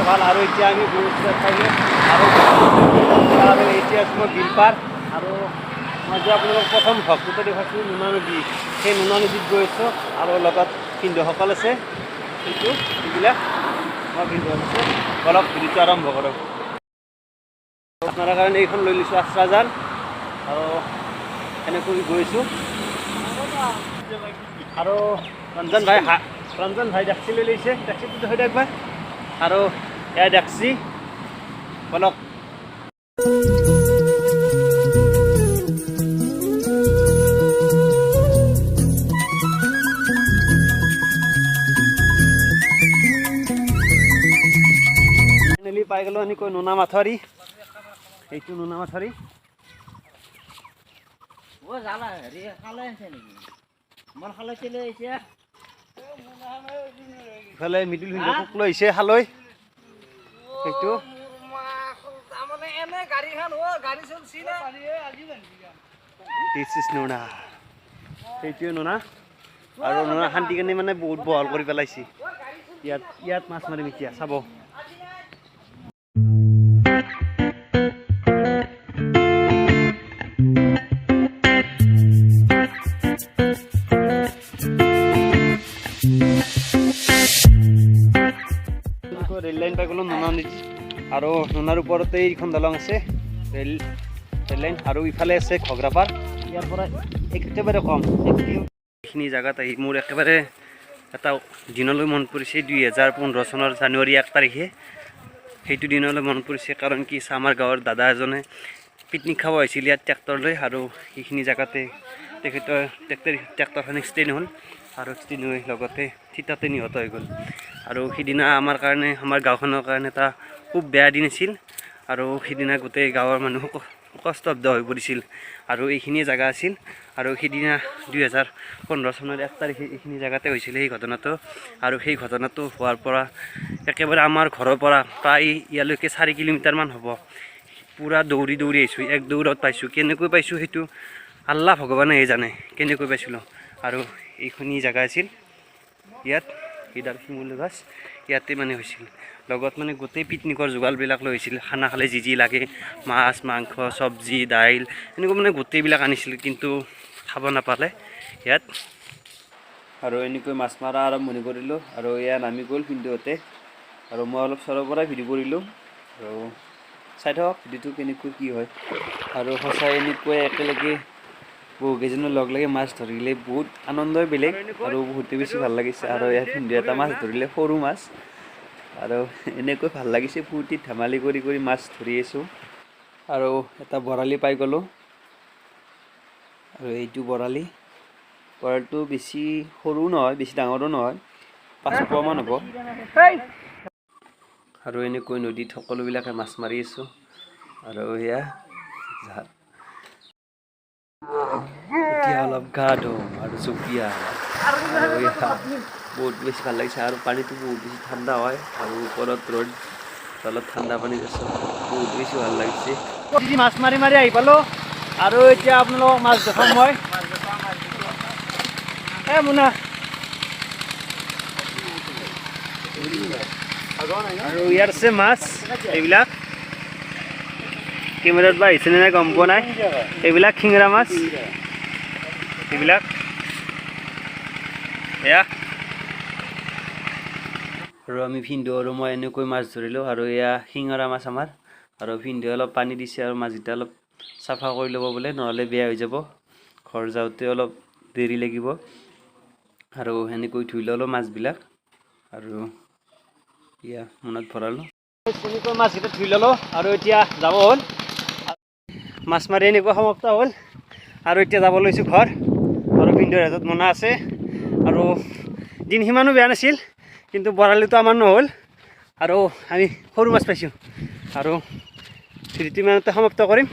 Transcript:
ভাল আৰু এতিয়া আমি বহুত ঠাইলে আৰু এতিয়া মই বিলপাৰ আৰু মই যে আপোনালোক প্ৰথম ভক্তটো দেখাইছোঁ নোনা নদী সেই নোনা নদীত গৈ আছোঁ আৰু লগত হিন্দুসকল আছে সেইটো এইবিলাক মই ভিডিঅ' আছে অলপ ভিডিঅ'টো আৰম্ভ কৰোঁ আপোনাৰ কাৰণে এইখন লৈ লৈছোঁ আশ্ৰাজান আৰু এনেকৈ গৈছোঁ আৰু ৰঞ্জন ভাই টেক্সি লৈ লৈছে টেক্সিটো হৈ একবাৰ আৰু এয়া টেক্সি বলক ফাইনেলি পাই গ'লোঁ এনেকৈ নোনা মাথাউৰি এইটো নোনা মাথাউৰি ইফালে মিডিল ফিল্ডৰ কোক লৈ আহিছে খালৈ সেইটো নোনা সেইটোৱে নোনা আৰু নোনা শান্তি কাৰণে মানে বহুত বহল কৰি পেলাইছে ইয়াত মাছ মাৰিম এতিয়া চাব ৰেল লাইন পাই গ'লোঁ নোনা নদী আৰু নোনাৰ ওপৰতে এইখন দলং আছে ৰেল লাইন আৰু ইফালে আছে ঘগ্ৰাপাৰ ইয়াৰ পৰা একেবাৰে কম এইখিনি জেগাত আহি মোৰ একেবাৰে এটা দিনলৈ মন পৰিছে 2015 চনৰ জানুৱাৰী 1 তাৰিখে সেইটো দিনলৈ মন পৰিছে কাৰণ কি আমাৰ গাঁৱৰ দাদা এজনে পিকনিক খাব আহিছিল ইয়াত ট্ৰেক্টৰ লৈ আৰু এইখিনি জেগাতে তেখেতৰ ট্ৰেক্টৰখন এক্সিডেণ্ট হ'ল আৰু এক্সিডেণ্ট হৈ লগতে থিতাতে নিহত হৈ গ'ল আৰু সিদিনা আমাৰ কাৰণে আমাৰ গাঁওখনৰ কাৰণে এটা খুব বেয়া দিন আছিল আৰু সিদিনা গোটেই গাঁৱৰ মানুহ কষ্টব্দ হৈ পৰিছিল আৰু এইখিনি জেগা আছিল আৰু সিদিনা 2015 চনৰ 1 তাৰিখে এইখিনি জেগাতে হৈছিল সেই ঘটনাটো আৰু সেই ঘটনাটো হোৱাৰ পৰা একেবাৰে আমাৰ ঘৰৰ পৰা প্ৰায় ইয়ালৈকে 4 কিলোমিটাৰমান হ'ব পুৰা দৌৰি আহিছোঁ এক দৌৰত পাইছোঁ কেনেকৈ পাইছোঁ সেইটো আল্লাহ ভগৱানেহে জানে কেনেকৈ পাইছিলোঁ আৰু এইখিনি জেগা আছিল ইয়াত এইডাল শিমলু গছ ইয়াতে মানে হৈছিল লগত মানে গোটেই পিকনিকৰ যোগাৰবিলাক লৈ হৈছিল খানা খালে যি লাগে মাছ মাংস চব্জি দাইল এনেকুৱা মানে গোটেইবিলাক আনিছিল কিন্তু খাব নাপালে ইয়াত আৰু এনেকৈ মাছ মাৰা আৰম্ভণি কৰিলোঁ আৰু এয়া নামি গ'ল ভিডিঅ'তে আৰু মই অলপ চৰৰ পৰাই ভিডিঅ' কৰিলোঁ আৰু চাই থাকক ভিডিঅ'টো কেনেকৈ কি হয় আৰু সঁচাই এনেকৈ একেলগে বহুকেইজনৰ লগ লাগি মাছ ধৰিলে বহুত আনন্দই বেলেগ আৰু বহুতে বেছি ভাল লাগিছে আৰু ইয়াত ভিডিঅ' এটা মাছ ধৰিলে সৰু মাছ আৰু এনেকৈ ভাল লাগিছে ফূৰ্তিত ধেমালি কৰি মাছ ধৰি আছোঁ আৰু এটা বৰালি পাই গ'লোঁ আৰু এইটো বৰালিটো বেছি সৰু নহয় বেছি ডাঙৰো নহয় 5 পোৱা মান হ'ব আৰু এনেকৈ নদীত সকলোবিলাকে মাছ মাৰি আছোঁ আৰু এয়া এতিয়া অলপ গা ধুম আৰু জুপিয়া আৰু বহুত বেছি ভাল লাগিছে আৰু পানীটো বহুত বেছি ঠাণ্ডা হয় আৰু ওপৰত ৰ'দ তলত ঠাণ্ডা পানীত আছোঁ বহুত বেছি ভাল লাগিছে মাছ মাৰি আহি পালোঁ আৰু এতিয়া আপোনালোকক মাছ দেখাম মই মুনা আৰু ইয়াৰ আছে মাছ এইবিলাক কেমেৰাত বা আহিছেনে নাই গম পোৱা নাই এইবিলাক শিঙৰা মাছ এইবিলাক এয়া আৰু আমি ভিনদেউ আৰু মই এনেকৈ মাছ ধৰিলোঁ আৰু এয়া শিঙৰা মাছ আমাৰ আৰু ভিনদেউৱে অলপ পানী দিছে আৰু মাছকেইটা অলপ চাফা কৰি ল'ব বোলে নহ'লে বেয়া হৈ যাব ঘৰ যাওঁতে অলপ দেৰি লাগিব আৰু সেনেকৈ ধুই ল'লোঁ মাছবিলাক আৰু এয়া মোনাত ভৰালোঁ এনেকৈ মাছকেইটা ধুই ল'লোঁ আৰু এতিয়া যাব হ'ল মাছ মাৰি এনেকুৱা সমাপ্ত হ'ল আৰু এতিয়া যাব লৈছোঁ ঘৰ আৰু ভিনদেউৰ হাতত মোনা আছে আৰু দিন সিমানো বেয়া নাছিল কিন্তু বৰালিটো আমাৰ নহ'ল আৰু আমি সৰু মাছ পাইছোঁ আৰু ভিডিঅ'টো ইমানতে সমাপ্ত কৰিম।